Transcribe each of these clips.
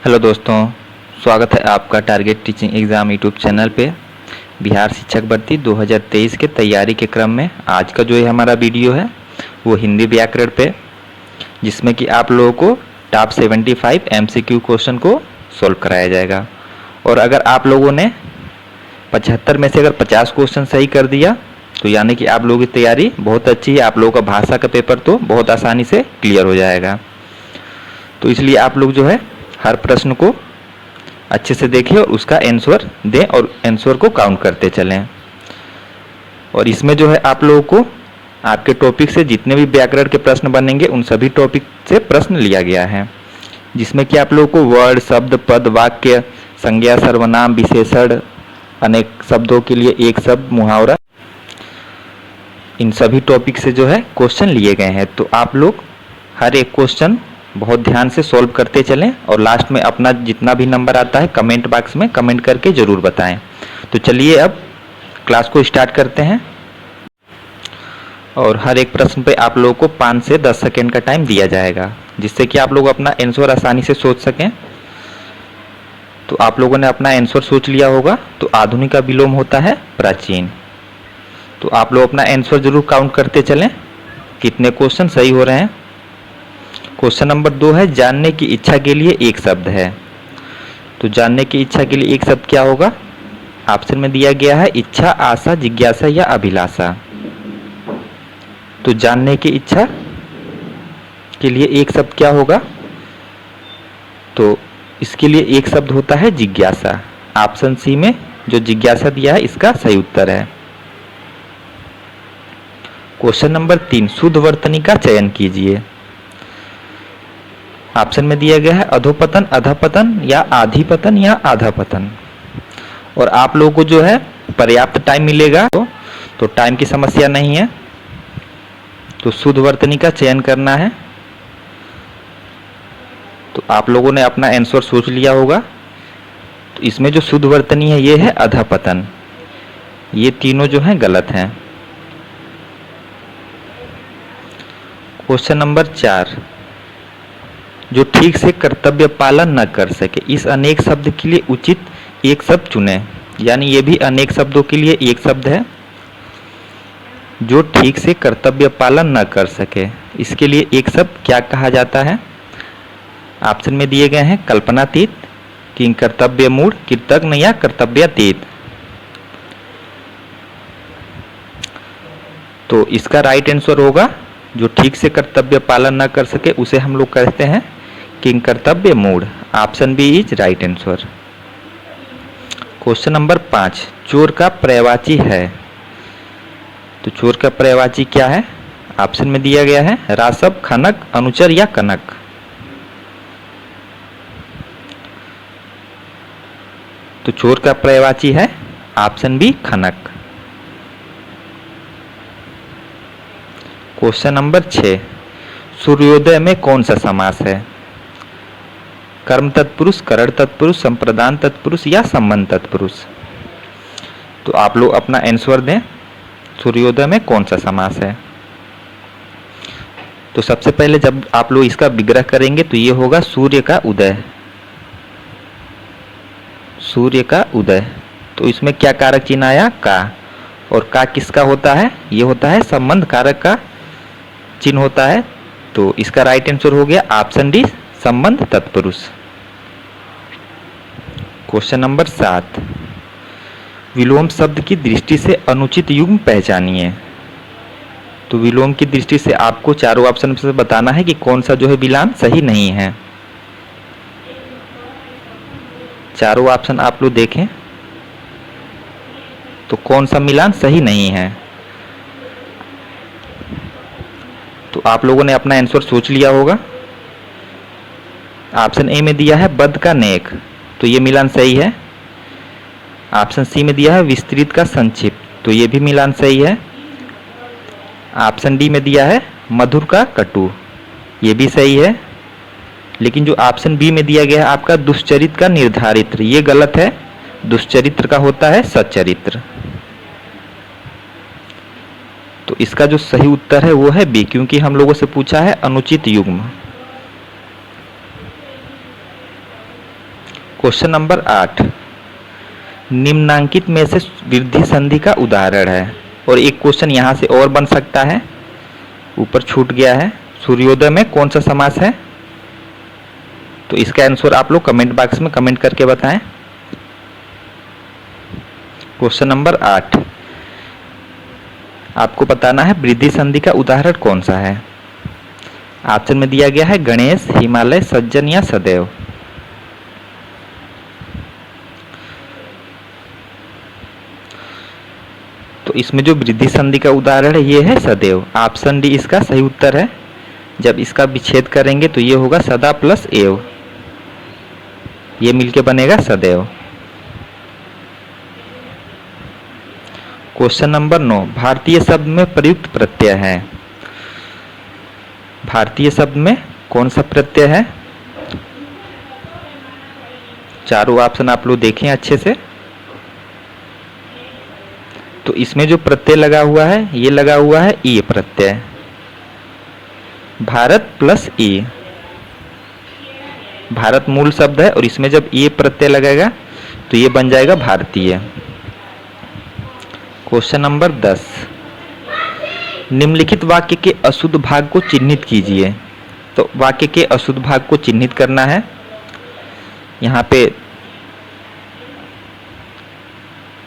Hello दोस्तों, स्वागत है आपका target teaching exam YouTube channel पे। बिहार शिक्षक भर्ती 2023 के तैयारी के क्रम में आज का जो ये हमारा वीडियो है वो हिंदी व्याकरण पे, जिसमें कि आप लोगों को टॉप 75 एमसीक्यू क्वेश्चन को सॉल्व कराया जाएगा। और अगर आप लोगों ने 75 में से अगर 50 क्वेश्चन सही कर दिया तो यानी कि आप लोगों की तैयारी बहुत अच्छी है। आप लोगों का भाषा का पेपर तो बहुत आसानी से क्लियर हो जाएगा। तो इसलिए आप लोग जो है हर प्रश्न को अच्छे से देखें और उसका आंसर दें और आंसर को काउंट करते चलें। और इसमें जो है आप लोगों को आपके टॉपिक से जितने भी व्याकरण के प्रश्न बनेंगे उन सभी टॉपिक से प्रश्न लिया गया है, जिसमें कि आप लोगों को वर्ड, शब्द, पद, वाक्य, संज्ञा, सर्वनाम, विशेषण, अनेक शब्दों के लिए एक शब्द, मुहावरा, इन सभी टॉपिक से जो है क्वेश्चन लिए गए हैं। तो आप लोग हर एक क्वेश्चन बहुत ध्यान से सॉल्व करते चलें और लास्ट में अपना जितना भी नंबर आता है कमेंट बॉक्स में कमेंट करके ज़रूर बताएं। तो चलिए अब क्लास को स्टार्ट करते हैं। और हर एक प्रश्न पे आप लोगों को 5 से 10 सेकेंड का टाइम दिया जाएगा, जिससे कि आप लोग अपना आंसर आसानी से सोच सकें। तो आप लोगों ने अपना आंसर सोच लिया होगा। तो आधुनिक का विलोम होता है प्राचीन। तो आप लोग अपना आंसर जरूर काउंट करते चलें कितने क्वेश्चन सही हो रहे हैं। क्वेश्चन नंबर 2 है, जानने की इच्छा के लिए एक शब्द है। तो जानने की इच्छा के लिए एक शब्द क्या होगा? ऑप्शन में दिया गया है इच्छा, आशा, जिज्ञासा या अभिलाषा। तो जानने की इच्छा के लिए एक शब्द क्या होगा? तो इसके लिए एक शब्द होता है जिज्ञासा। ऑप्शन सी में जो जिज्ञासा दिया है इसका सही उत्तर है। क्वेश्चन नंबर 3, शुद्ध वर्तनी का चयन कीजिए। ऑप्शन में दिया गया है अधोपतन, अधपतन या आधिपतन या आधापतन। और आप लोगों को जो है पर्याप्त टाइम मिलेगा, तो टाइम की समस्या नहीं है। तो शुद्ध वर्तनी का चयन करना है। तो आप लोगों ने अपना आंसर सोच लिया होगा। तो इसमें जो शुद्ध वर्तनी है ये है अधपतन। ये तीनों जो हैं गलत हैं। क्वेश्चन नंबर 4, जो ठीक से कर्तव्य पालन न कर सके, इस अनेक शब्द के लिए उचित एक शब्द चुने। यानी ये भी अनेक शब्दों के लिए एक शब्द है। जो ठीक से कर्तव्य पालन न कर सके, इसके लिए एक शब्द क्या कहा जाता है? ऑप्शन में दिए गए हैं कल्पनातीत, किंग कर्तव्य मूढ़, कृतज्ञ या कर्तव्यातीत। तो इसका राइट आंसर होगा जो ठीक से कर्तव्य पालन न कर सके उसे हम लोग कहते हैं किंग कर्तव्य मूढ़। Option B is right answer. Question number 5, चोर का पर्यायवाची है। तो चोर का पर्यायवाची क्या है? ऑप्शन में दिया गया है रासव, खनक, अनुचर या कनक। तो चोर का पर्यायवाची है ऑप्शन बी खनक। क्वेश्चन नंबर 6, सूर्योदय में कौन सा समास है? कर्म तत्पुरुष, करण तत्पुरुष, संप्रदान तत्पुरुष या संबंध तत्पुरुष। तो आप लोग अपना आंसर दें, सूर्योदय में कौन सा समास है? तो सबसे पहले जब आप लोग इसका विग्रह करेंगे तो ये होगा सूर्य का उदय। सूर्य का उदय। तो इसमें क्या कारक चिन्ह आया? का। और का किसका होता है? ये होता है संबंध कारक का चिन्ह होता है। तो इसका राइट आंसर हो गया ऑप्शन डी, संबंध तत्पुरुष। क्वेश्चन नंबर 7, विलोम शब्द की दृष्टि से अनुचित युग्म पहचानिए। तो विलोम की दृष्टि से आपको चारों ऑप्शन से बताना है कि कौन सा जो है विलान सही नहीं है। चारों ऑप्शन आप लोग देखें तो कौन सा मिलान सही नहीं है। तो आप लोगों ने अपना आंसर सोच लिया होगा। ऑप्शन ए में दिया है बद का नेक, तो ये मिलान सही है। ऑप्शन सी में दिया है विस्तृत का संक्षिप्त, तो ये भी मिलान सही है। ऑप्शन डी में दिया है मधुर का कटु, ये भी सही है। लेकिन जो ऑप्शन बी में दिया गया है आपका दुष्चरित्र का निर्धारित्र, ये गलत है। दुष्चरित्र का होता है सच्चरित्र। तो इसका जो सही उत्तर है वो है बी, क्योंकि हम लोगों से पूछा है अनुचित युग्म। क्वेश्चन नंबर 8, निम्नांकित में से वृद्धि संधि का उदाहरण है। और एक क्वेश्चन यहाँ से और बन सकता है, ऊपर छूट गया है, सूर्योदय में कौन सा समास है? तो इसका आंसर आप लोग कमेंट बॉक्स में कमेंट करके बताएं। क्वेश्चन नंबर 8, आपको बताना है वृद्धि संधि का उदाहरण कौन सा है। ऑप्शन में दिया गया है गणेश, हिमालय, सज्जन या सदैव। तो इसमें जो वृद्धि संधि का उदाहरण है ये है सदैव। ऑप्शन डी इसका सही उत्तर है। जब इसका विच्छेद करेंगे तो ये होगा सदा प्लस एव, ये मिलके बनेगा सदैव। क्वेश्चन नंबर 9, भारतीय शब्द में प्रयुक्त प्रत्यय है। भारतीय शब्द में कौन सा प्रत्यय है? चारों ऑप्शन आप लोग देखें अच्छे से। तो इसमें जो प्रत्यय लगा हुआ है ये लगा हुआ है ई प्रत्यय, भारत प्लस ई। भारत मूल शब्द है और इसमें जब ये प्रत्यय लगेगा तो ये बन जाएगा भारतीय। क्वेश्चन नंबर 10, निम्नलिखित वाक्य के अशुद्ध भाग को चिन्हित कीजिए। तो वाक्य के अशुद्ध भाग को चिन्हित करना है। यहाँ पे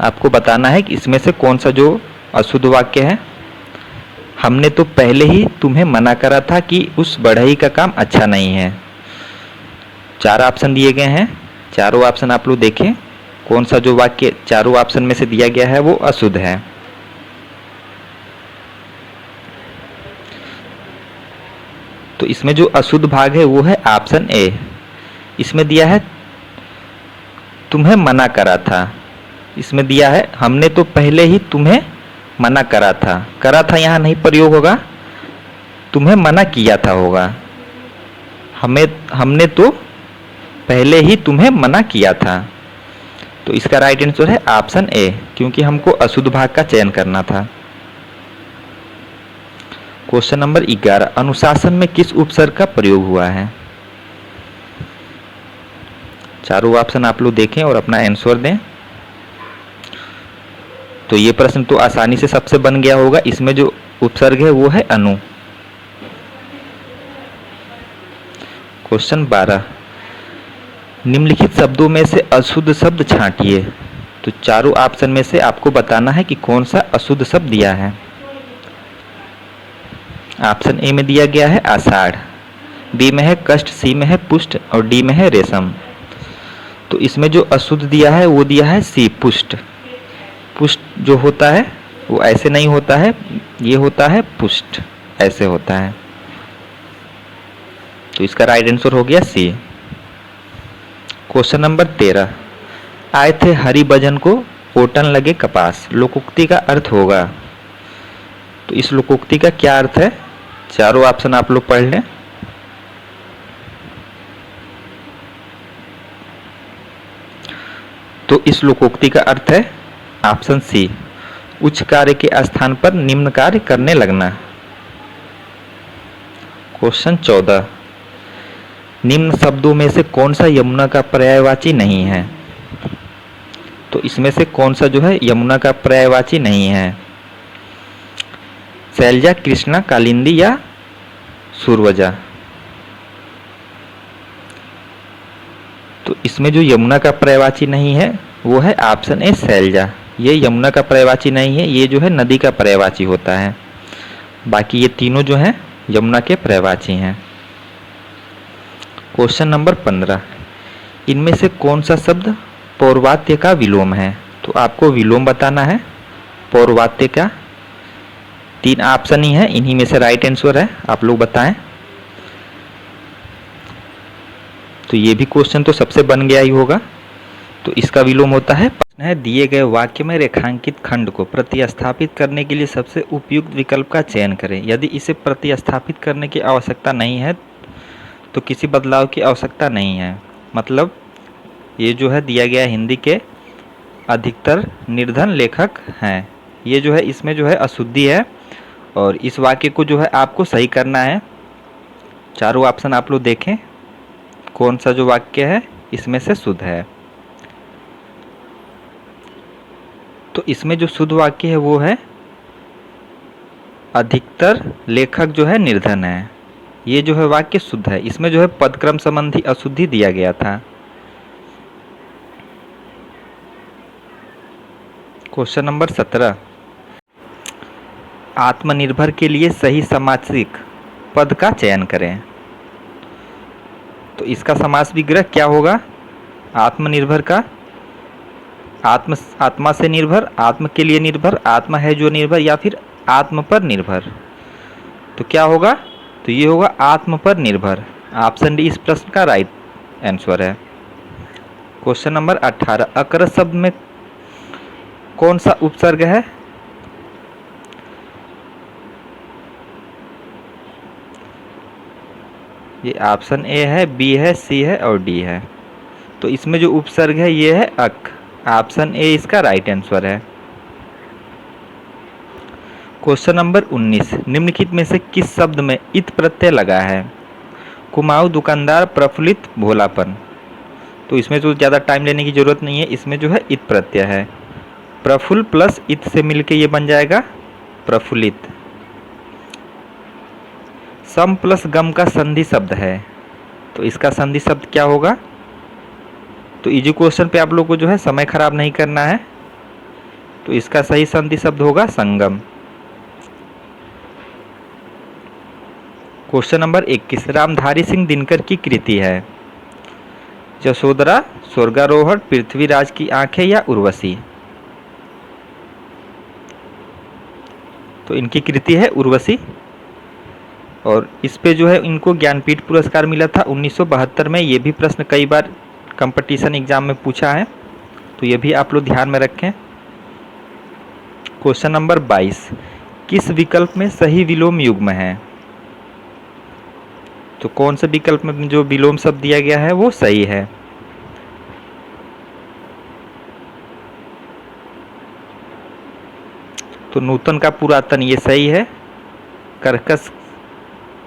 आपको बताना है कि इसमें से कौन सा जो अशुद्ध वाक्य है। हमने तो पहले ही तुम्हें मना करा था कि उस बढ़ई का काम अच्छा नहीं है। 4 ऑप्शन दिए गए हैं, चारों ऑप्शन आप लोग देखें कौन सा जो वाक्य चारों ऑप्शन में से दिया गया है वो अशुद्ध है। तो इसमें जो अशुद्ध भाग है वो है ऑप्शन ए। इसमें दिया है तुम्हें मना करा था, इसमें दिया है हमने तो पहले ही तुम्हें मना करा था। करा था यहाँ नहीं प्रयोग होगा, तुम्हें मना किया था होगा। हमने तो पहले ही तुम्हें मना किया था। तो इसका राइट आंसर है ऑप्शन ए, क्योंकि हमको अशुद्ध भाग का चयन करना था। क्वेश्चन नंबर 11, अनुशासन में किस उपसर्ग का प्रयोग हुआ है? चारों ऑप्शन आप लोग देखें और अपना आंसर दें। तो ये प्रश्न तो आसानी से सबसे बन गया होगा। इसमें जो उपसर्ग है वो है अनु। क्वेश्चन 12, निम्नलिखित शब्दों में से अशुद्ध शब्द छांटिए। तो चारों ऑप्शन में से आपको बताना है कि कौन सा अशुद्ध शब्द दिया है। ऑप्शन ए में दिया गया है आषाढ़, बी में है कष्ट, सी में है पुष्ट और डी में है रेशम। तो इसमें जो अशुद्ध दिया है वो दिया है सी पुष्ट। पुष्ट जो होता है वो ऐसे नहीं होता है, ये होता है पुष्ट, ऐसे होता है। तो इसका राइट आंसर हो गया सी। क्वेश्चन नंबर 13, आए थे हरि भजन को ओटन लगे कपास। लोकोक्ति का अर्थ होगा। तो इस लोकोक्ति का क्या अर्थ है? चारों ऑप्शन आप लोग पढ़ लें। तो इस लोकोक्ति का अर्थ है ऑप्शन सी, उच्च कार्य के स्थान पर निम्न कार्य करने लगना। क्वेश्चन 14, निम्न शब्दों में से कौन सा यमुना का पर्यायवाची नहीं है? तो इसमें से कौन सा जो है यमुना का पर्यायवाची नहीं है? शैलजा, कृष्णा, कालिंदी या सूरवजा। तो इसमें जो यमुना का पर्यायवाची नहीं है वो है ऑप्शन ए शैलजा। ये यमुना का पर्यायवाची नहीं है, ये जो है नदी का पर्यायवाची होता है। बाकी ये तीनों जो हैं यमुना के पर्यायवाची हैं। क्वेश्चन नंबर 15, इनमें से कौन सा शब्द पौर्वात्य का विलोम है? तो आपको विलोम बताना है पौर्वात्य का। 3 ऑप्शन ही है, इन्हीं में से राइट आंसर है, आप लोग बताएं। तो ये भी क्वेश्चन तो सबसे बन गया ही होगा। तो इसका विलोम होता है दिए गए वाक्य में रेखांकित खंड को प्रतिस्थापित करने के लिए सबसे उपयुक्त विकल्प का चयन करें। यदि इसे प्रतिस्थापित करने की आवश्यकता नहीं है तो किसी बदलाव की आवश्यकता नहीं है। मतलब ये जो है दिया गया हिंदी के अधिकतर निर्धन लेखक हैं। ये जो है इसमें जो है अशुद्धि है और इस वाक्य को जो है आपको सही करना है। चारों ऑप्शन आप लोग देखें कौन सा जो वाक्य है इसमें से शुद्ध है। तो इसमें जो शुद्ध वाक्य है वो है अधिकतर लेखक जो है निर्धन है। ये जो है वाक्य शुद्ध है। इसमें जो है पदक्रम संबंधी अशुद्धि दिया गया था। क्वेश्चन नंबर 17, आत्मनिर्भर के लिए सही समासिक पद का चयन करें। तो इसका समास विग्रह क्या होगा? आत्मनिर्भर का आत्मा से निर्भर, आत्म के लिए निर्भर, आत्मा है जो निर्भर, या फिर आत्म पर निर्भर। तो क्या होगा? तो ये होगा आत्म पर निर्भर। ऑप्शन डी इस प्रश्न का राइट आंसर है। क्वेश्चन नंबर 18, अकर शब्द में कौन सा उपसर्ग है? ये ऑप्शन ए है, बी है, सी है और डी है। तो इसमें जो उपसर्ग है ये है अक। ऑप्शन ए इसका राइट आंसर है। क्वेश्चन नंबर 19, निम्नलिखित में से किस शब्द में इत प्रत्यय लगा है? कुमाऊं, दुकानदार, प्रफुल्लित, भोलापन। तो इसमें तो ज़्यादा टाइम लेने की जरूरत नहीं है। इसमें जो है इत प्रत्यय है। प्रफुल्ल प्लस इत से मिलके ये बन जाएगा प्रफुल्लित। सम प्लस गम का संधि शब्द है। तो इसका संधि शब्द क्या होगा? तो इजी क्वेश्चन पे आप लोग को जो है समय खराब नहीं करना है। तो इसका सही संधि शब्द होगा संगम। क्वेश्चन नंबर 21, रामधारी सिंह दिनकर की कृति है? यशोधरा, स्वर्गारोहण, पृथ्वीराज की आंखें या उर्वशी। तो इनकी कृति है उर्वशी। और इस पे जो है इनको ज्ञानपीठ पुरस्कार मिला था 1972 में। ये भी प्रश्न कई बार कंपटीशन एग्जाम में पूछा है, तो ये भी आप लोग ध्यान में रखें। क्वेश्चन नंबर 22, किस विकल्प में सही विलोम युग्म है? तो कौन से विकल्प में जो विलोम शब्द दिया गया है वो सही है? तो नूतन का पुरातन ये सही है। कर्कश,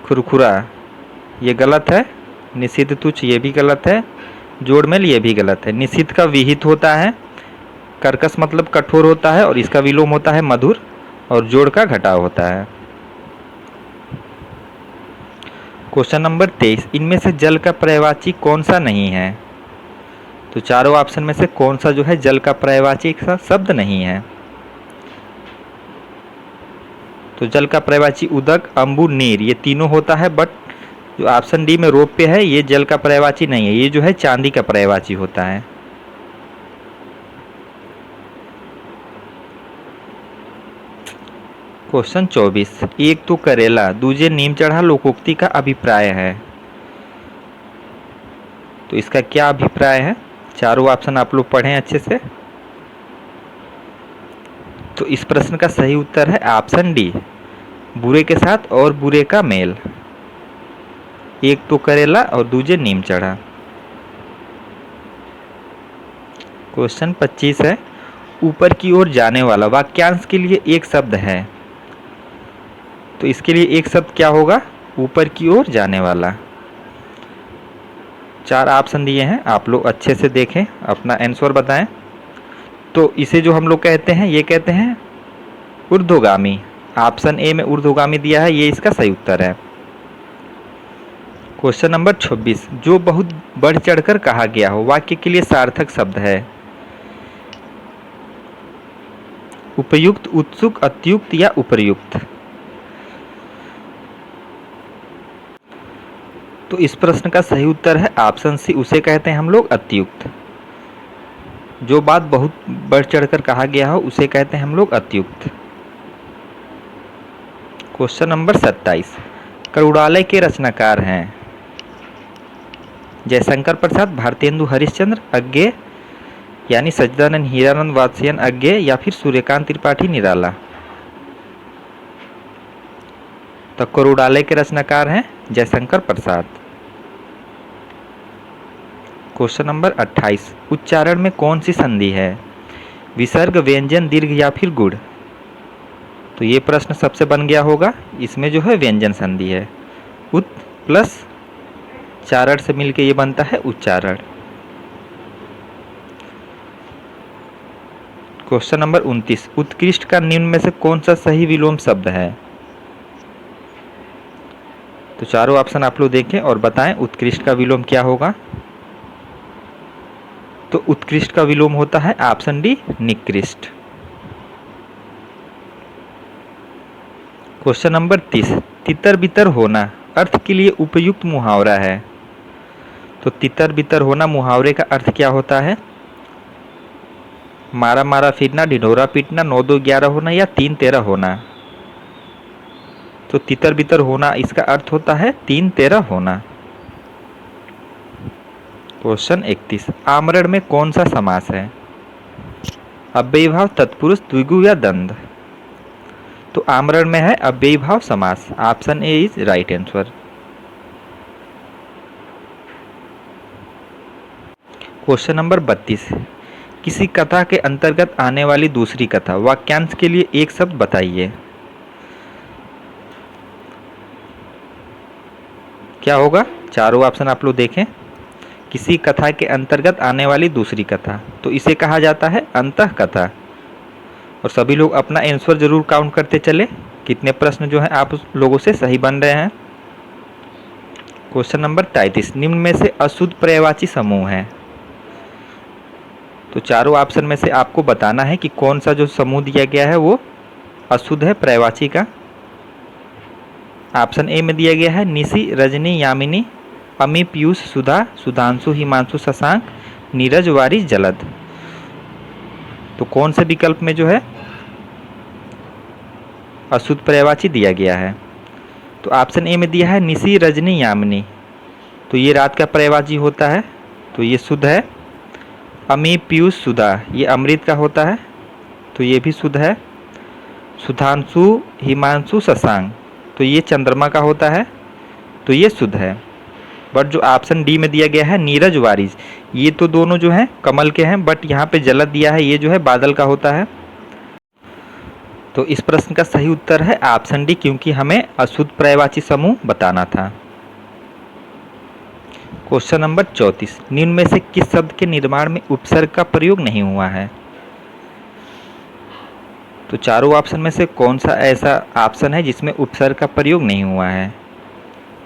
खुरखुरा ये गलत है। निषिद्ध, तुच्छ ये भी गलत है। जोड़मेल ये भी गलत है। निषिद्ध का विहित होता है, कर्कश मतलब कठोर होता है और इसका विलोम होता है मधुर, और जोड़ का घटाव होता है। क्वेश्चन नंबर 23, इनमें से जल का पर्यायवाची कौन सा नहीं है? तो चारों ऑप्शन में से कौन सा जो है जल का पर्यायवाची शब्द नहीं है? तो जल का पर्यायवाची उदक, अम्बु, नीर ये तीनों होता है, बट जो ऑप्शन डी में रौप्य है ये जल का पर्यायवाची नहीं है। ये जो है चांदी का पर्यायवाची होता है। क्वेश्चन 24, एक तो करेला दूजे नीम चढ़ा लोकोक्ति का अभिप्राय है। तो इसका क्या अभिप्राय है? चारों ऑप्शन आप लोग पढ़ें अच्छे से। तो इस प्रश्न का सही उत्तर है ऑप्शन डी, बुरे के साथ और बुरे का मेल। एक तो करेला और दूजे नीम चढ़ा। क्वेश्चन 25 है, ऊपर की ओर जाने वाला वाक्यांश के लिए एक शब्द है। तो इसके लिए एक शब्द क्या होगा? ऊपर की ओर जाने वाला। चार ऑप्शन दिए हैं, आप लोग अच्छे से देखें, अपना आंसर बताएं। तो इसे जो हम लोग कहते हैं ये कहते हैं ऊर्ध्वगामी। ऑप्शन ए में ऊर्ध्वगामी दिया है, ये इसका सही उत्तर है। क्वेश्चन नंबर 26, जो बहुत बढ़ चढ़कर कहा गया हो वाक्य के लिए सार्थक शब्द है। उपयुक्त, उत्सुक, अत्युक्त या उपर्युक्त। तो इस प्रश्न का सही उत्तर है ऑप्शन सी, उसे कहते हैं हम लोग अत्युक्त। जो बात बहुत बढ़ चढ़कर कहा गया हो उसे कहते हैं हम लोग अत्युक्त। क्वेश्चन नंबर 27, करुणालय के रचनाकार हैं? जयशंकर प्रसाद, भारतेंदु हरिश्चंद्र, अज्ञे यानी सच्चिदानंद हीरानंद वात्स्ययन अज्ञे, या फिर सूर्यकांत त्रिपाठी निराला। तो करुणालय के रचनाकार हैं जयशंकर प्रसाद। क्वेश्चन नंबर 28, उच्चारण में कौन सी संधि है? विसर्ग, व्यंजन, दीर्घ या फिर गुण। तो ये प्रश्न सबसे बन गया होगा। इसमें जो है व्यंजन संधि है। उत प्लस चारण से मिलके ये बनता है उच्चारण। क्वेश्चन नंबर 29, उत्कृष्ट का निम्न में से कौन सा सही विलोम शब्द है? तो चारों ऑप्शन आप लोग देखें और बताएं उत्कृष्ट का विलोम क्या होगा। तो उत्कृष्ट का विलोम होता है ऑप्शन डी, निकृष्ट। क्वेश्चन नंबर 30, तितर बितर होना अर्थ के लिए उपयुक्त मुहावरा है। तो तितर बितर होना मुहावरे का अर्थ क्या होता है? मारा मारा फिरना, ढिढोरा पीटना, 9 2 11 होना या 3 13 होना। तो तितर बितर होना इसका अर्थ होता है 3 13 होना। क्वेश्चन 31, आमरण में कौन सा समास है? अव्ययीभाव, तत्पुरुष, द्विगु या द्वंद्व। तो आमरण में है अव्ययीभाव समास। Option A is right answer. Question number 32, किसी कथा के अंतर्गत आने वाली दूसरी कथा वाक्यांश के लिए एक शब्द बताइए। क्या होगा? चारों ऑप्शन आप लोग देखें। किसी कथा के अंतर्गत आने वाली दूसरी कथा, तो इसे कहा जाता है अंतः कथा। और सभी लोग अपना आंसर जरूर काउंट करते चले, कितने प्रश्न जो है आप लोगों से सही बन रहे हैं। क्वेश्चन नंबर 33, निम्न में से अशुद्ध पर्यायवाची समूह है। तो चारों ऑप्शन में से आपको बताना है कि कौन सा जो समूह दिया गया है वो अशुद्ध है पर्यायवाची का। ऑप्शन ए में दिया गया है निशि, रजनी, यामिनी, अमी, पीयूष, सुधा, सुधांशु, हिमांशु, शशांक, नीरज, वारिस, जलद। तो कौन से विकल्प में जो है अशुद्ध पर्यायवाची दिया गया है? तो ऑप्शन ए में दिया है निशि, रजनी, यामिनी। तो ये रात का पर्यायवाची होता है, तो ये शुद्ध है। अमी, पीयूष, सुधा, ये अमृत का होता है, तो ये भी शुद्ध है। सुधांशु, हिमांशु, शशांक, तो ये चंद्रमा का होता है, तो ये शुद्ध है। बट जो ऑप्शन डी में दिया गया है नीरज, वारिस, ये तो दोनों जो हैं कमल के हैं, बट यहाँ पे जलद दिया है, ये जो है बादल का होता है। तो इस प्रश्न का सही उत्तर है ऑप्शन डी, क्योंकि हमें अशुद्ध पर्यायवाची समूह बताना था। क्वेश्चन नंबर 34, निम्न में से किस शब्द के निर्माण में उपसर्ग का प्रयोग नहीं हुआ है? तो चारों ऑप्शन में से कौन सा ऐसा ऑप्शन है जिसमें उपसर्ग का प्रयोग नहीं हुआ है?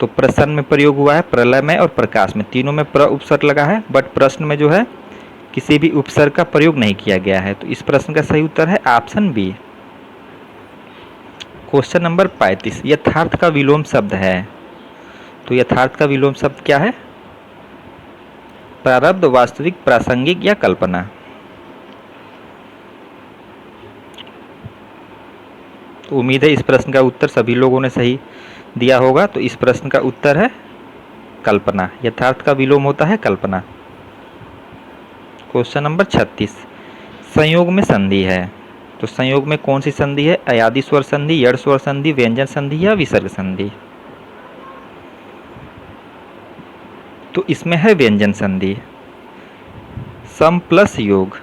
तो प्रश्न में प्रयोग हुआ है, प्रलय में और प्रकाश में, तीनों में प्र उपसर्ग लगा है, बट प्रश्न में जो है किसी भी उपसर्ग का प्रयोग नहीं किया गया है। तो इस प्रश्न का सही उत्तर है ऑप्शन बी। क्वेश्चन नंबर 35, यथार्थ का विलोम शब्द है। तो यथार्थ का विलोम शब्द क्या है? प्रारब्ध, वास्तविक, प्रासंगिक या कल्पना। तो उम्मीद है इस प्रश्न का उत्तर सभी लोगों ने सही दिया होगा। तो इस प्रश्न का उत्तर है कल्पना। यथार्थ का विलोम होता है कल्पना। क्वेश्चन नंबर 36, संयोग में संधि है। तो संयोग में कौन सी संधि है? अयादि स्वर संधि, यड़ स्वर संधि, व्यंजन संधि या विसर्ग संधि। तो इसमें है व्यंजन संधि। सम प्लस योग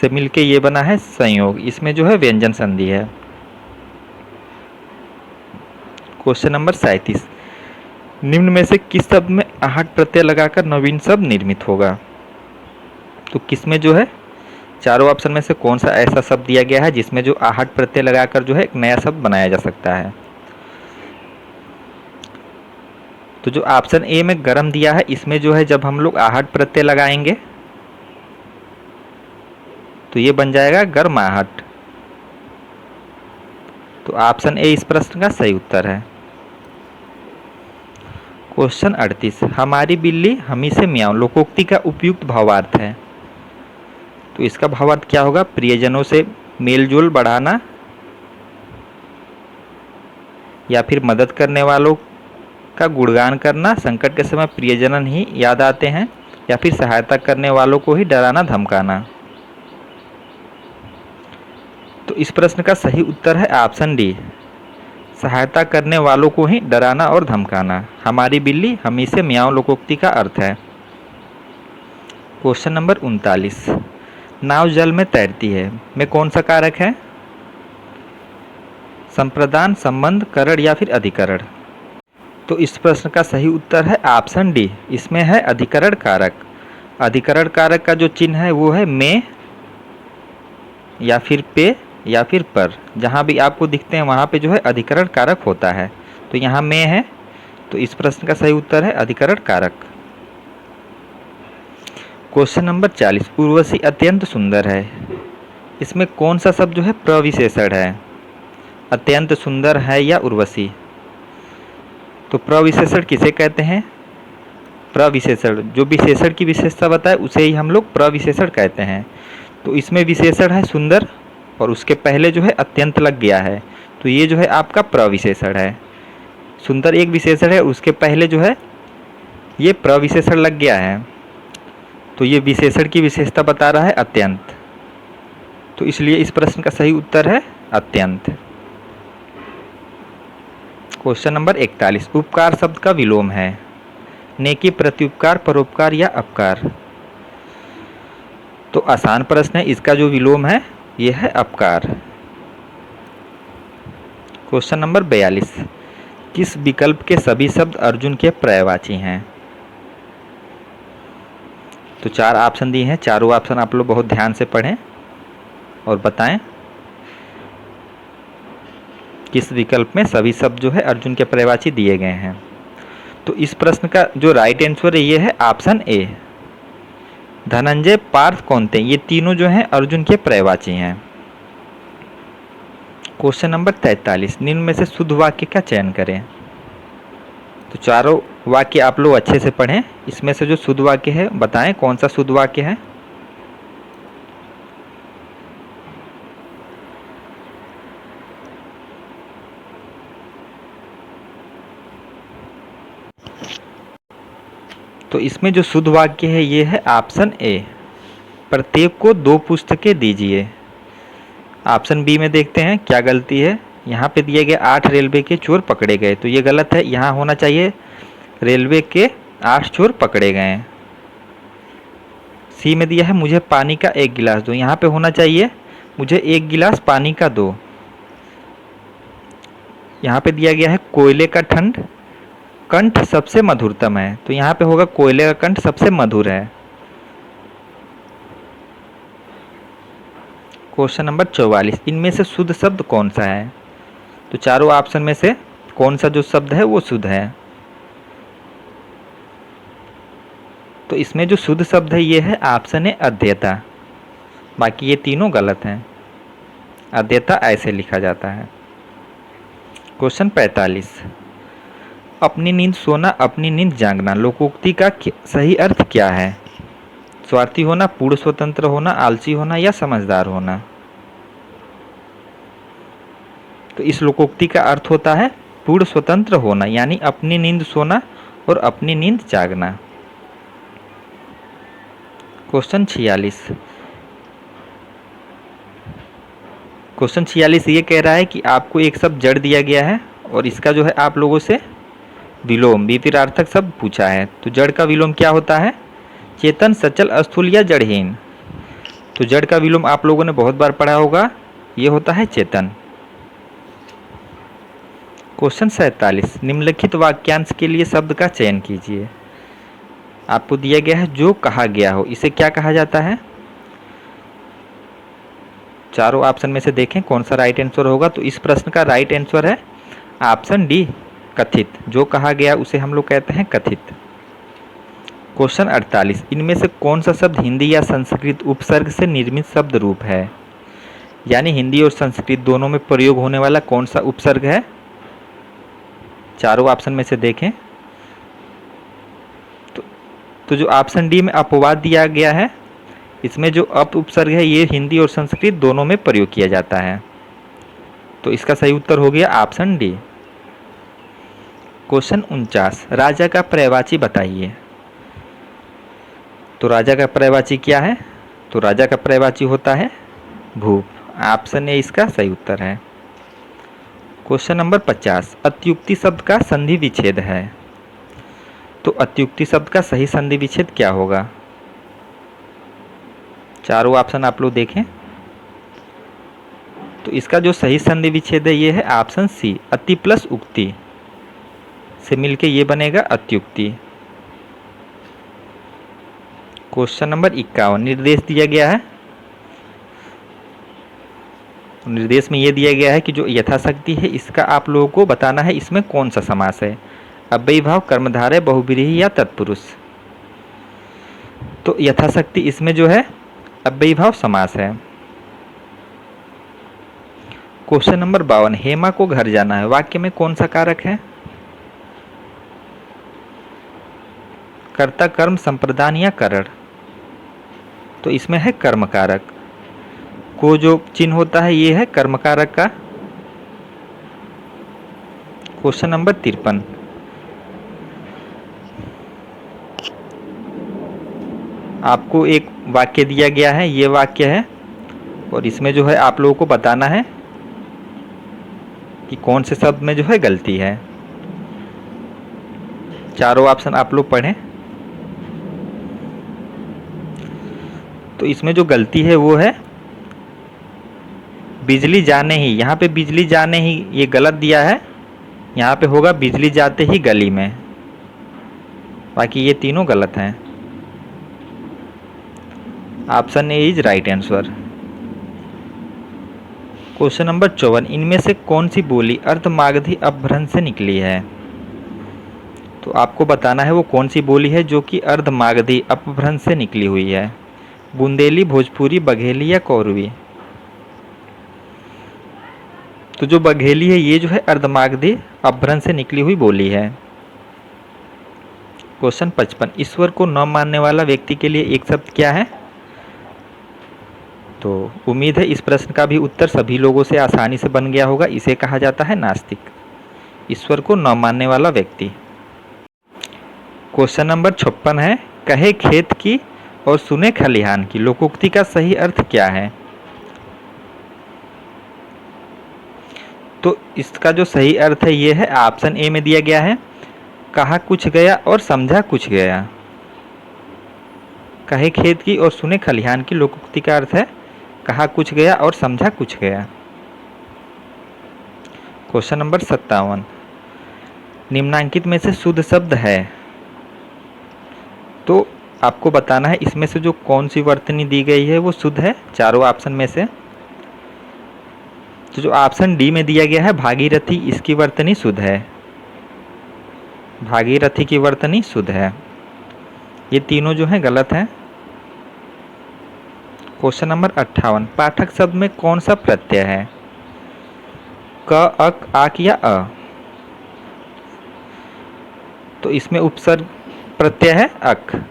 से मिलके ये बना है संयोग, इसमें जो है व्यंजन संधि है। क्वेश्चन नंबर 37, निम्न में से किस शब्द में आहट प्रत्यय लगाकर नवीन शब्द निर्मित होगा? तो किसमें जो है चारों ऑप्शन में से कौन सा ऐसा शब्द दिया गया है जिसमें जो आहट प्रत्यय लगाकर जो है एक नया शब्द बनाया जा सकता है? तो जो ऑप्शन ए में गर्म दिया है, इसमें जो है जब हम लोग आहट प्रत्यय लगाएंगे तो ये बन जाएगा गर्माहट। तो ऑप्शन ए इस प्रश्न का सही उत्तर है। क्वेश्चन 38, हमारी बिल्ली हमी से म्याऊं लोकोक्ति का उपयुक्त भावार्थ है। तो इसका भावार्थ क्या होगा? प्रियजनों से मेलजोल बढ़ाना, या फिर मदद करने वालों का गुणगान करना, संकट के समय प्रियजन ही याद आते हैं, या फिर सहायता करने वालों को ही डराना धमकाना। तो इस प्रश्न का सही उत्तर है ऑप्शन डी, सहायता करने वालों को ही डराना और धमकाना। हमारी बिल्ली हमी से म्याऊं लोकोक्ति का अर्थ है। क्वेश्चन नंबर 39, नाव जल में तैरती है में कौन सा कारक है? संप्रदान, संबंध, करण या फिर अधिकरण। तो इस प्रश्न का सही उत्तर है ऑप्शन डी, इसमें है अधिकरण कारक। अधिकरण कारक का जो चिन्ह है वो है में, या फिर पे या फिर पर, जहाँ भी आपको दिखते हैं वहाँ पे जो है अधिकरण कारक होता है। तो यहाँ में है, तो इस प्रश्न का सही उत्तर है अधिकरण कारक। क्वेश्चन नंबर 40, उर्वशी अत्यंत सुंदर है, इसमें कौन सा शब्द जो है प्रविशेषण है? अत्यंत सुंदर है या उर्वशी? तो प्रविशेषण किसे कहते हैं? प्रविशेषण, जो विशेषण की विशेषता बताए उसे ही हम लोग प्रविशेषण कहते हैं। तो इसमें विशेषण है सुंदर और उसके पहले जो है अत्यंत लग गया है, तो ये जो है आपका प्रविशेषण है। सुंदर एक विशेषण है, उसके पहले जो है ये प्रविशेषण लग गया है, तो ये विशेषण की विशेषता बता रहा है अत्यंत। तो इसलिए इस प्रश्न का सही उत्तर है अत्यंत। क्वेश्चन नंबर 41, उपकार शब्द का विलोम है, नेकी, प्रत्युपकार, परोपकार या अपकार? तो आसान प्रश्न है, इसका जो विलोम है यह है अपकार। क्वेश्चन नंबर 42, किस विकल्प के सभी शब्द अर्जुन के पर्यायवाची हैं? तो 4 ऑप्शन दिए हैं, चारों ऑप्शन आप लोग बहुत ध्यान से पढ़ें और बताएं किस विकल्प में सभी शब्द जो है अर्जुन के पर्यायवाची दिए गए हैं। तो इस प्रश्न का जो राइट आंसर है ये है ऑप्शन ए, धनंजय, पार्थ, कौन्तेय, ये तीनों जो हैं अर्जुन के पर्यायवाची हैं। क्वेश्चन नंबर 43, निम्न में से शुद्ध वाक्य का चयन करें। तो चारों वाक्य आप लोग अच्छे से पढ़ें, इसमें से जो शुद्ध वाक्य है बताएं कौन सा शुद्ध वाक्य है। तो इसमें जो शुद्ध वाक्य है ये है ऑप्शन ए, प्रत्येक को 2 पुस्तकें दीजिए। ऑप्शन बी में देखते हैं क्या गलती है। यहाँ पे दिए गए 8 रेलवे के चोर पकड़े गए, तो ये गलत है, यहाँ होना चाहिए रेलवे के 8 चोर पकड़े गए। सी में दिया है मुझे पानी का 1 गिलास दो, यहाँ पे होना चाहिए मुझे 1 गिलास पानी का दो। यहाँ पे दिया गया है कोयले का कंठ सबसे मधुरतम है, तो यहाँ पे होगा कोयले का कंठ सबसे मधुर है। क्वेश्चन नंबर 44, इनमें से शुद्ध शब्द कौन सा है? तो चारों ऑप्शन में से कौन सा जो शब्द है वो शुद्ध है? तो इसमें जो शुद्ध शब्द है ये है ऑप्शन ए, अध्येता। बाकी ये तीनों गलत हैं, अध्येता ऐसे लिखा जाता है। क्वेश्चन 45, अपनी नींद सोना, अपनी नींद जागना, लोकोक्ति का सही अर्थ क्या है? स्वार्थी होना, पूर्ण स्वतंत्र होना, आलसी होना या समझदार होना? तो इस लोकोक्ति का अर्थ होता है पूर्ण स्वतंत्र होना, यानी अपनी नींद सोना और अपनी नींद जागना। क्वेश्चन 46, क्वेश्चन 46 ये कह रहा है कि आपको एक शब्द जड़ दिया गया है और इसका जो है आप लोगों से विलोम, विपरीतार्थक शब्द पूछा है। तो जड़ का विलोम क्या होता है? चेतन, सचल, स्थूल या जड़हीन? तो जड़ का विलोम आप लोगों ने बहुत बार पढ़ा होगा, ये होता है चेतन। क्वेश्चन 47, निम्नलिखित वाक्यांश के लिए शब्द का चयन कीजिए। आपको दिया गया है जो कहा गया हो, इसे क्या कहा जाता है? चारों ऑप्शन में से देखें कौन सा राइट आंसर होगा। तो इस प्रश्न का राइट आंसर है ऑप्शन डी, कथित। जो कहा गया उसे हम लोग कहते हैं कथित। क्वेश्चन 48, इनमें से कौन सा शब्द हिंदी या संस्कृत उपसर्ग से निर्मित शब्द रूप है? यानी हिंदी और संस्कृत दोनों में प्रयोग होने वाला कौन सा उपसर्ग है? चारों ऑप्शन में से देखें तो जो ऑप्शन डी में अपवाद दिया गया है, इसमें जो अप उपसर्ग है ये हिंदी और संस्कृत दोनों में प्रयोग किया जाता है। तो इसका सही उत्तर हो गया ऑप्शन डी। क्वेश्चन 49, राजा का पर्यायवाची बताइए। तो राजा का पर्यायवाची क्या है? तो राजा का पर्यायवाची होता है भूप। ऑप्शन ए इसका सही उत्तर है। क्वेश्चन नंबर 50, अत्युक्ति शब्द का संधि विच्छेद है। तो अत्युक्ति शब्द का सही संधि विच्छेद क्या होगा? चारों ऑप्शन आप लोग देखें। तो इसका जो सही संधि विच्छेद है ये है ऑप्शन सी, अति प्लस उक्ति से मिलके ये बनेगा अत्युक्ति। क्वेश्चन नंबर 51, निर्देश दिया गया है निर्देश में ये दिया गया है कि जो यथाशक्ति है इसका आप लोगों को बताना है इसमें कौन सा समास है। अव्ययी भाव, कर्मधारय, बहुब्रीहि या तत्पुरुष। तो यथाशक्ति इसमें जो है अव्ययी भाव समास है। क्वेश्चन नंबर 52, हेमा को घर जाना है, वाक्य में कौन सा कारक है? कर्ता, कर्म, संप्रदान या करण। तो इसमें है कर्म कारक। को जो चिन्ह होता है ये है कर्म कारक का। क्वेश्चन नंबर 53, आपको एक वाक्य दिया गया है, ये वाक्य है और इसमें जो है आप लोगों को बताना है कि कौन से शब्द में जो है गलती है। चारों ऑप्शन आप लोग पढ़ें। तो इसमें जो गलती है वो है बिजली जाने ही। यहाँ पे बिजली जाने ही ये गलत दिया है, यहाँ पे होगा बिजली जाते ही गली में। बाकी ये तीनों गलत हैं। Option A is right answer. Question number 54, इनमें से कौन सी बोली अर्धमागधी अपभ्रंश से निकली है? तो आपको बताना है वो कौन सी बोली है जो कि अर्धमागधी अपभ्रंश से निकली हुई है। बुंदेली, भोजपुरी, बघेली या कौरवी। तो जो बघेली है ये जो है अर्धमागधी अपभ्रंश से निकली हुई बोली है। क्वेश्चन 55, ईश्वर को न मानने वाला व्यक्ति के लिए एक शब्द क्या है? तो उम्मीद है इस प्रश्न का भी उत्तर सभी लोगों से आसानी से बन गया होगा। इसे कहा जाता है नास्तिक, ईश्वर को न मानने वाला व्यक्ति। क्वेश्चन नंबर 56 है, कहे खेत की और सुने खलिहान की लोकोक्ति का सही अर्थ क्या है? तो इसका जो सही अर्थ है ये है ऑप्शन ए में दिया गया है, कहा कुछ गया और समझा कुछ गया। कहे खेत की और सुने खलिहान की लोकोक्ति का अर्थ है कहा कुछ गया और समझा कुछ गया। क्वेश्चन नंबर 57, निम्नांकित में से शुद्ध शब्द है। तो आपको बताना है इसमें से जो कौन सी वर्तनी दी गई है वो शुद्ध है चारों ऑप्शन में से। तो जो ऑप्शन डी में दिया गया है भागीरथी, इसकी वर्तनी शुद्ध है। भागीरथी की वर्तनी शुद्ध है। ये तीनों जो हैं गलत हैं। क्वेश्चन नंबर 58, पाठक शब्द में कौन सा प्रत्यय है? क, अक, आक या अ। तो इसमें उपसर्ग प्रत्यय है अक।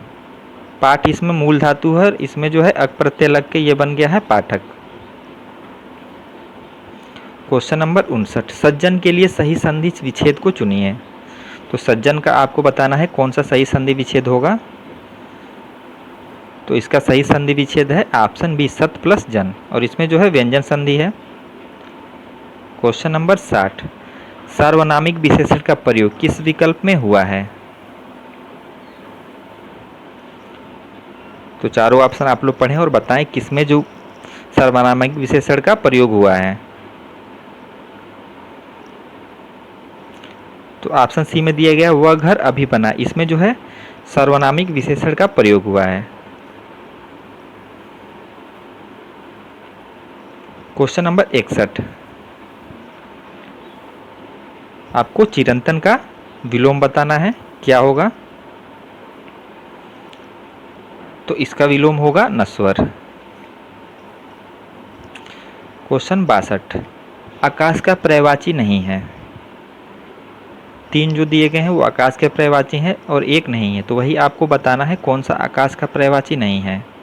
पाठ इसमें मूल धातु है और इसमें जो है अक प्रत्यय लग के ये बन गया है पाठक। क्वेश्चन नंबर 59, सज्जन के लिए सही संधि विच्छेद को चुनिए। तो सज्जन का आपको बताना है कौन सा सही संधि विच्छेद होगा। तो इसका सही संधि विच्छेद है ऑप्शन बी, सत प्लस जन, और इसमें जो है व्यंजन संधि है। क्वेश्चन नंबर 60, सार्वनामिक विशेषण का प्रयोग किस विकल्प में हुआ है? तो चारों ऑप्शन आप लोग पढ़ें और बताएं किसमें जो सार्वनामिक विशेषण का प्रयोग हुआ है। तो ऑप्शन सी में दिया गया वह घर अभी बना, इसमें जो है सार्वनामिक विशेषण का प्रयोग हुआ है। क्वेश्चन नंबर 61, आपको चिरंतन का विलोम बताना है, क्या होगा? तो इसका विलोम होगा नश्वर। क्वेश्चन 62, आकाश का पर्यायवाची नहीं है। तीन जो दिए गए हैं वो आकाश के पर्यायवाची हैं और एक नहीं है, तो वही आपको बताना है कौन सा आकाश का पर्यायवाची नहीं है।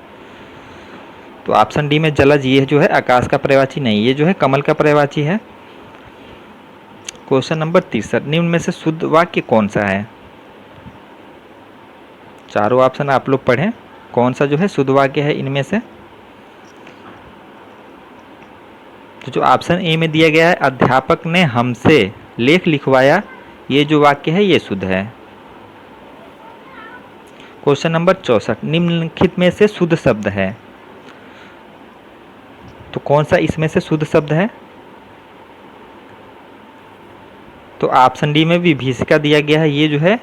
तो ऑप्शन डी में जलज ये जो है आकाश का पर्यायवाची नहीं, ये जो है कमल का पर्यायवाची है। क्वेश्चन नंबर 63, निम्न में से शुद्ध वाक्य कौन सा है? चारों ऑप्शन आप लोग पढ़ें कौन सा जो है शुद्ध वाक्य है इनमें से। तो जो ऑप्शन ए में दिया गया है अध्यापक ने हमसे लेख लिखवाया, ये जो वाक्य है ये शुद्ध है। क्वेश्चन नंबर 64, निम्नलिखित में से शुद्ध शब्द है। तो कौन सा इसमें से शुद्ध शब्द है? तो ऑप्शन डी में विभीषिका दिया गया है, ये जो है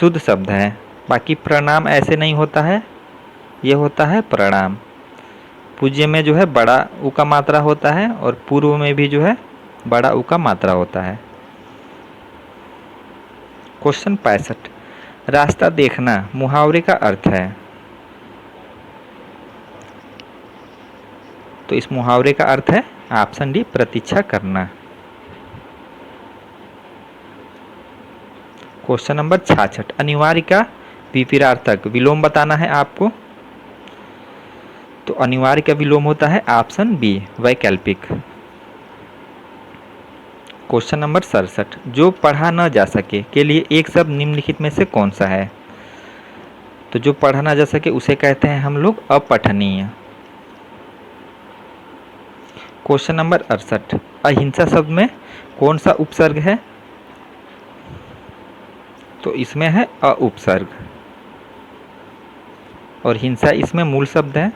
शुद्ध शब्द है। बाकी प्रणाम ऐसे नहीं होता है, ये होता है प्रणाम। पूज्य में जो है बड़ा ऊ का मात्रा होता है और पूर्व में भी जो है बड़ा ऊ का मात्रा होता है। क्वेश्चन 65, रास्ता देखना मुहावरे का अर्थ है। तो इस मुहावरे का अर्थ है ऑप्शन डी प्रतीक्षा करना। क्वेश्चन नंबर 66, अनिवार्य का विपरीतार्थक विलोम बताना है आपको। तो अनिवार्य का विलोम होता है ऑप्शन बी वैकल्पिक। क्वेश्चन नंबर 67, जो पढ़ा न जा सके के लिए एक शब्द निम्नलिखित में से कौन सा है। तो जो पढ़ा न जा सके उसे कहते हैं हम लोग अपठनीय। क्वेश्चन नंबर 68, अहिंसा शब्द में कौन सा उपसर्ग है। तो इसमें है अ उपसर्ग और हिंसा इसमें मूल शब्द है।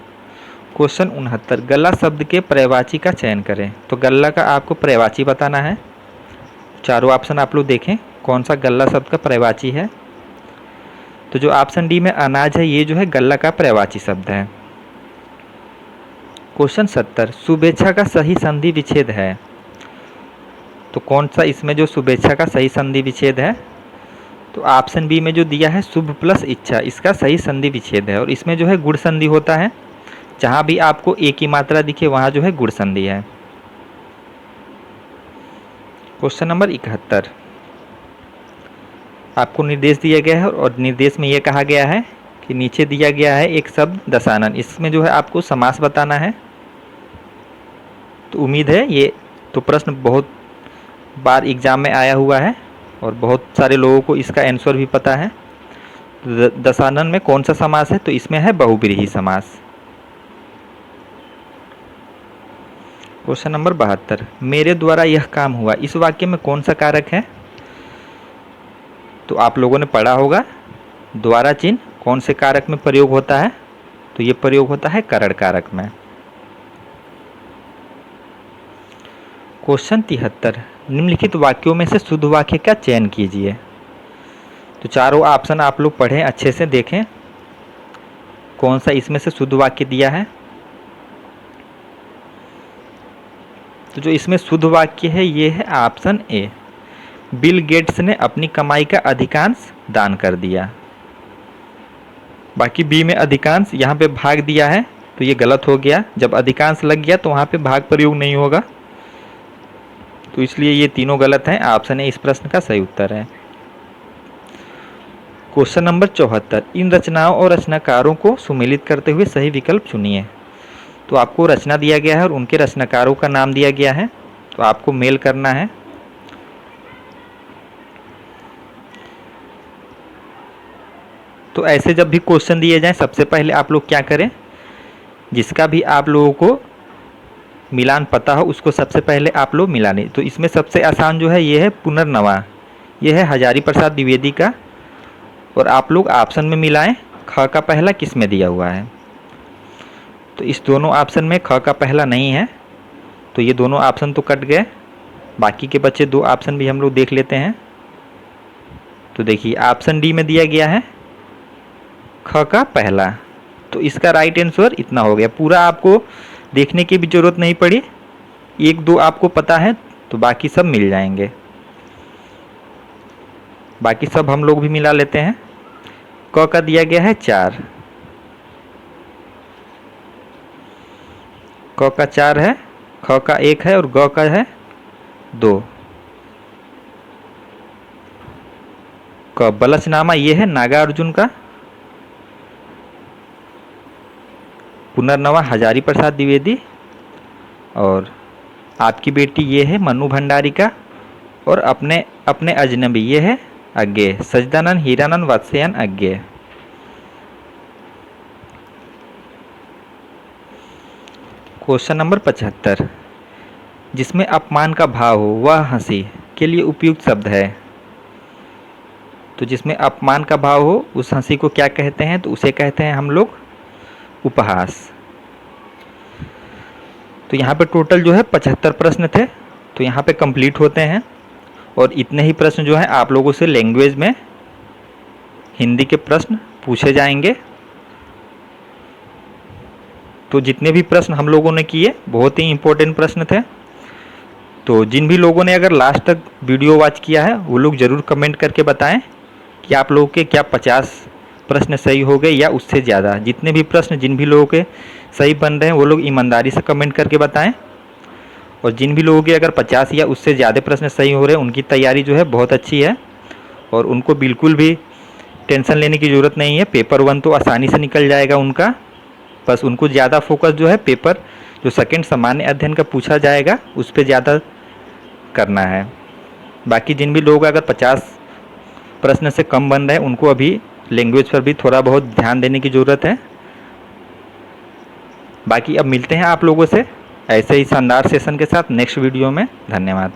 क्वेश्चन 69, गल्ला शब्द के पर्यायवाची का चयन करें। तो गल्ला का आपको पर्यायवाची बताना है। चारों ऑप्शन आप लोग देखें कौन सा गल्ला शब्द का पर्यायवाची है। तो जो ऑप्शन डी में अनाज है ये जो है गल्ला का पर्यायवाची शब्द है। क्वेश्चन 70, शुभेच्छा का सही संधि विच्छेद है। तो कौन सा इसमें जो शुभेच्छा का सही संधि विच्छेद है। तो ऑप्शन बी में जो दिया है शुभ प्लस इच्छा, इसका सही संधि विच्छेद है और इसमें जो है गुण संधि होता है। जहाँ भी आपको एक ही मात्रा दिखे वहाँ जो है गुण संधि है। क्वेश्चन नंबर 71, आपको निर्देश दिया गया है और निर्देश में ये कहा गया है कि नीचे दिया गया है एक शब्द दशानन, इसमें जो है आपको समास बताना है। तो उम्मीद है ये तो प्रश्न बहुत बार एग्जाम में आया हुआ है और बहुत सारे लोगों को इसका आंसर भी पता है। दशानन में कौन सा समास है। तो इसमें है बहुब्रीहि समास। क्वेश्चन नंबर 72, मेरे द्वारा यह काम हुआ, इस वाक्य में कौन सा कारक है। तो आप लोगों ने पढ़ा होगा द्वारा चिन्ह कौन से कारक में प्रयोग होता है। तो ये प्रयोग होता है करण कारक में। क्वेश्चन 73, निम्नलिखित वाक्यों में से शुद्ध वाक्य का चयन कीजिए। तो चारों ऑप्शन आप लोग पढ़ें अच्छे से, देखें कौन सा इसमें से शुद्ध वाक्य दिया है। तो जो इसमें शुद्ध वाक्य है ये है ऑप्शन ए, बिल गेट्स ने अपनी कमाई का अधिकांश दान कर दिया। बाकी बी में अधिकांश यहाँ पे भाग दिया है तो ये गलत हो गया। जब अधिकांश लग गया तो वहाँ पे भाग प्रयोग नहीं होगा, तो इसलिए ये तीनों गलत हैं। ऑप्शन ए इस प्रश्न का सही उत्तर है। क्वेश्चन नंबर 74, इन रचनाओं और रचनाकारों को सुमेलित करते हुए सही विकल्प चुनिए। तो आपको रचना दिया गया है और उनके रचनाकारों का नाम दिया गया है, तो आपको मेल करना है। तो ऐसे जब भी क्वेश्चन दिए जाएं सबसे पहले आप लोग क्या करें, जिसका भी आप लोगों को मिलान पता हो उसको सबसे पहले आप लोग मिला लें। तो इसमें सबसे आसान जो है ये है पुनर्नवा, ये है हजारी प्रसाद द्विवेदी का। और आप लोग ऑप्शन में मिलाएं ख का पहला किस में दिया हुआ है। तो इस दोनों ऑप्शन में ख का पहला नहीं है, तो ये दोनों ऑप्शन तो कट गए। बाकी के बचे दो ऑप्शन भी हम लोग देख लेते हैं। तो देखिए ऑप्शन डी में दिया गया है ख का पहला, तो इसका राइट आंसर इतना हो गया। पूरा आपको देखने की भी जरूरत नहीं पड़ी, एक दो आपको पता है तो बाकी सब मिल जाएंगे। बाकी सब हम लोग भी मिला लेते हैं। क का दिया गया है 4, क का 4 है, ख का 1 है और ग का है 2। क बलचनामा ये है नागार्जुन का। पुनर्नवा हजारी प्रसाद द्विवेदी। और आपकी बेटी ये है मनु भंडारी का। और अपने अपने अजनबी ये है अज्ञेय, सजदानंद हीरानंद वात्स्यायन अज्ञेय। क्वेश्चन नंबर 75, जिसमें अपमान का भाव हो वह हंसी के लिए उपयुक्त शब्द है। तो जिसमें अपमान का भाव हो उस हंसी को क्या कहते हैं। तो उसे कहते हैं हम लोग उपहास। तो यहाँ पे टोटल जो है 75 प्रश्न थे, तो यहाँ पे कंप्लीट होते हैं। और इतने ही प्रश्न जो है आप लोगों से लैंग्वेज में हिंदी के प्रश्न पूछे जाएंगे। तो जितने भी प्रश्न हम लोगों ने किए बहुत ही इम्पोर्टेंट प्रश्न थे। तो जिन भी लोगों ने अगर लास्ट तक वीडियो वॉच किया है वो लोग ज़रूर कमेंट करके बताएं कि आप लोगों के क्या 50 प्रश्न सही हो गए या उससे ज़्यादा। जितने भी प्रश्न जिन भी लोगों के सही बन रहे हैं वो लोग ईमानदारी से कमेंट करके बताएं। और जिन भी लोगों के अगर 50 या उससे ज़्यादा प्रश्न सही हो रहे हैं उनकी तैयारी जो है बहुत अच्छी है और उनको बिल्कुल भी टेंशन लेने की ज़रूरत नहीं है। पेपर 1 तो आसानी से निकल जाएगा उनका, बस उनको ज़्यादा फोकस जो है पेपर जो सेकंड सामान्य अध्ययन का पूछा जाएगा उस पर ज़्यादा करना है। बाकी जिन भी लोग अगर 50 प्रश्न से कम बन रहे हैं उनको अभी लैंग्वेज पर भी थोड़ा बहुत ध्यान देने की ज़रूरत है। बाकी अब मिलते हैं आप लोगों से ऐसे ही शानदार सेशन के साथ नेक्स्ट वीडियो में। धन्यवाद।